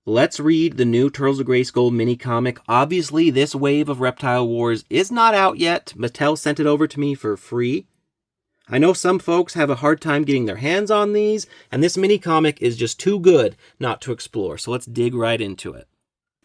Let's read the new Turtles of Grayskull mini-comic. Obviously, this wave of Reptile Wars is not out yet. Mattel sent it over to me for free. I know some folks have a hard time getting their hands on these, and this mini-comic is just too good not to explore, so let's dig right into it.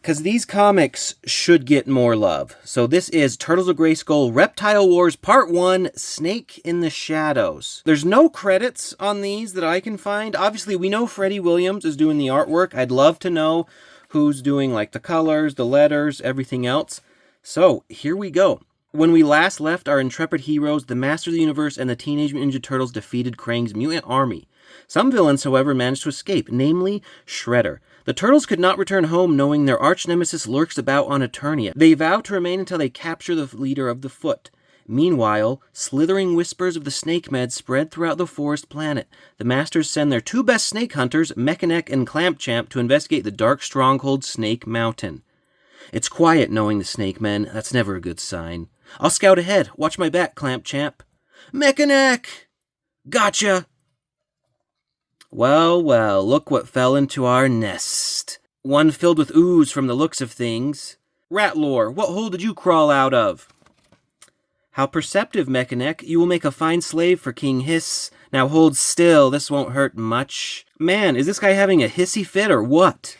Because these comics should get more love. So this is Turtles of Grayskull Reptile Wars Part 1, Snake in the Shadows. There's no credits on these that I can find. Obviously, we know Freddie Williams is doing the artwork. I'd love to know who's doing like the colors, the letters, everything else. So here we go. When we last left our intrepid heroes, the Master of the Universe and the Teenage Mutant Ninja Turtles defeated Krang's mutant army. Some villains, however, managed to escape, namely Shredder. The Turtles could not return home knowing their arch-nemesis lurks about on Eternia. They vow to remain until they capture the leader of the Foot. Meanwhile, slithering whispers of the Snake Med spread throughout the forest planet. The Masters send their two best snake hunters, Mechaneck and Clampchamp, to investigate the dark stronghold Snake Mountain. It's quiet knowing the Snake Men. That's never a good sign. I'll scout ahead. Watch my back, Clampchamp. Mechaneck! Gotcha! Well, well, look what fell into our nest. One filled with ooze from the looks of things. Ratlore, what hole did you crawl out of? How perceptive, Mechaneck. You will make a fine slave for King Hiss. Now hold still, this won't hurt much. Man, is this guy having a hissy fit or what?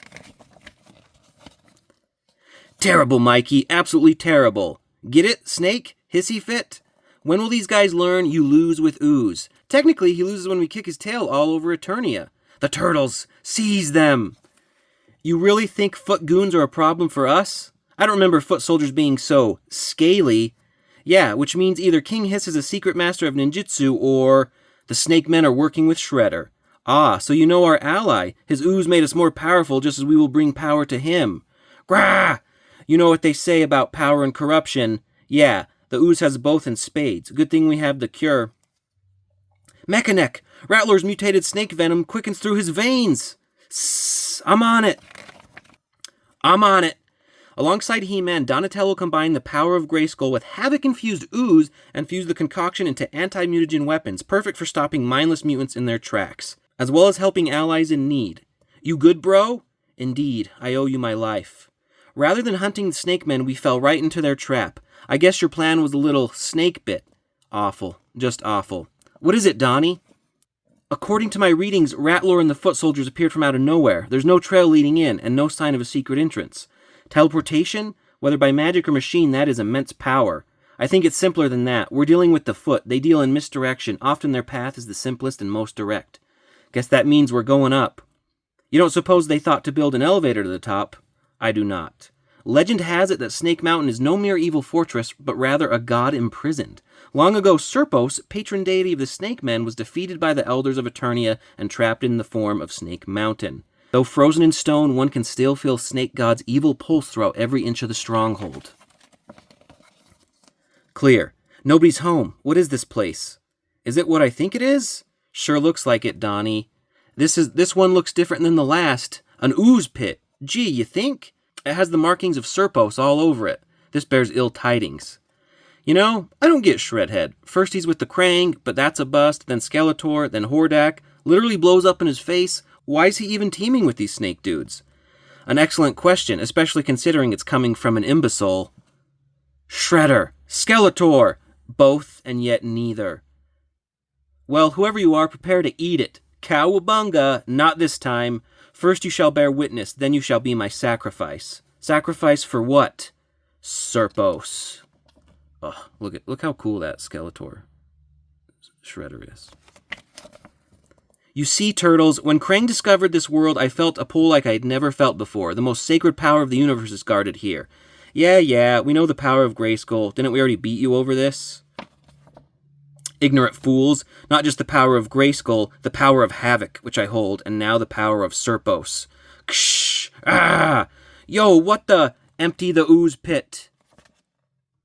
Terrible, Mikey, absolutely terrible. Get it, Snake? Hissy fit? When will these guys learn you lose with ooze? Technically, he loses when we kick his tail all over Eternia. The Turtles! Seize them! You really think foot goons are a problem for us? I don't remember foot soldiers being so scaly. Yeah, which means either King Hiss is a secret master of ninjutsu, or the Snake Men are working with Shredder. Ah, so you know our ally. His ooze made us more powerful just as we will bring power to him. Grah! You know what they say about power and corruption. Yeah, the ooze has both in spades. Good thing we have the cure. Mechaneck! Ratlore's mutated snake venom quickens through his veins! Sss, I'm on it! I'm on it! Alongside He-Man, Donatello combined the power of Grayskull with havoc-infused ooze and fused the concoction into anti-mutagen weapons, perfect for stopping mindless mutants in their tracks, as well as helping allies in need. You good, bro? Indeed, I owe you my life. Rather than hunting the Snake Men, we fell right into their trap. I guess your plan was a little snake bit. Awful. Just awful. What is it, Donnie? According to my readings, Ratlore and the foot soldiers appeared from out of nowhere. There's no trail leading in, and no sign of a secret entrance. Teleportation? Whether by magic or machine, that is immense power. I think it's simpler than that. We're dealing with the Foot. They deal in misdirection. Often their path is the simplest and most direct. Guess that means we're going up. You don't suppose they thought to build an elevator to the top? I do not. Legend has it that Snake Mountain is no mere evil fortress, but rather a god imprisoned. Long ago, Serpos, patron deity of the Snake Men, was defeated by the elders of Eternia and trapped in the form of Snake Mountain. Though frozen in stone, one can still feel Snake God's evil pulse throughout every inch of the stronghold. Clear. Nobody's home. What is this place? Is it what I think it is? Sure looks like it, Donnie. This one looks different than the last. An ooze pit. Gee, you think? It has the markings of Serpos all over it. This bears ill tidings. You know, I don't get Shredhead. First he's with the Krang, but that's a bust, then Skeletor, then Hordak. Literally blows up in his face. Why is he even teaming with these snake dudes? An excellent question, especially considering it's coming from an imbecile. Shredder! Skeletor! Both and yet neither. Well, whoever you are, prepare to eat it. Cowabunga! Not this time. First you shall bear witness, then you shall be my sacrifice. Sacrifice for what? Serpos. Oh, look how cool that Skeletor Shredder is. You see, Turtles, when Krang discovered this world, I felt a pull like I'd never felt before. The most sacred power of the universe is guarded here. Yeah, we know the power of Grayskull. Didn't we already beat you over this? Ignorant fools. Not just the power of Grayskull, the power of Havoc, which I hold, and now the power of Serpos. Ksh! Ah! Yo, what the? Empty the ooze pit.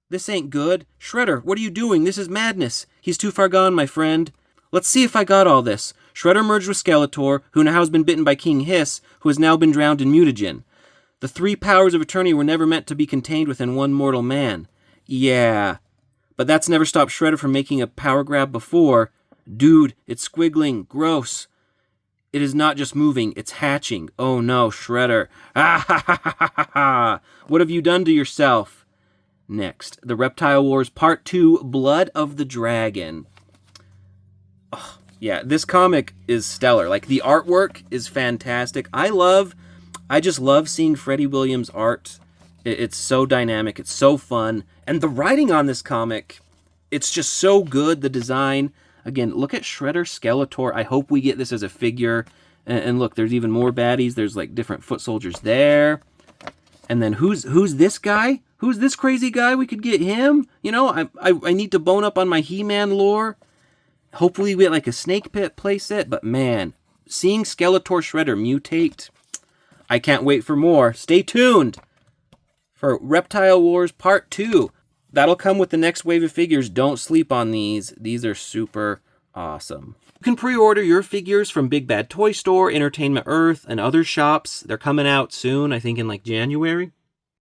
This ain't good. Shredder, what are you doing? This is madness. He's too far gone, my friend. Let's see if I got all this. Shredder merged with Skeletor, who now has been bitten by King Hiss, who has now been drowned in mutagen. The three powers of Eternia were never meant to be contained within one mortal man. Yeah. But that's never stopped Shredder from making a power grab before. Dude, it's squiggling. Gross. It is not just moving, it's hatching. Oh no, Shredder. Ah ha ha ha ha ha. What have you done to yourself? Next, the Reptile Wars Part 2, Blood of the Dragon. Oh, yeah, this comic is stellar. Like, the artwork is fantastic. I just love seeing Freddie Williams' art. It's so dynamic, it's so fun. And the writing on this comic, it's just so good, the design. Again, look at Shredder Skeletor. I hope we get this as a figure. And look, there's even more baddies. There's like different foot soldiers there. And then who's this guy? Who's this crazy guy? We could get him. You know, I need to bone up on my He-Man lore. Hopefully we get like a Snake Pit playset. But man, seeing Skeletor Shredder mutate, I can't wait for more. Stay tuned for Reptile Wars Part 2. That'll come with the next wave of figures. Don't sleep on these. These are super awesome. You can pre-order your figures from Big Bad Toy Store, Entertainment Earth, and other shops. They're coming out soon, I think in like January.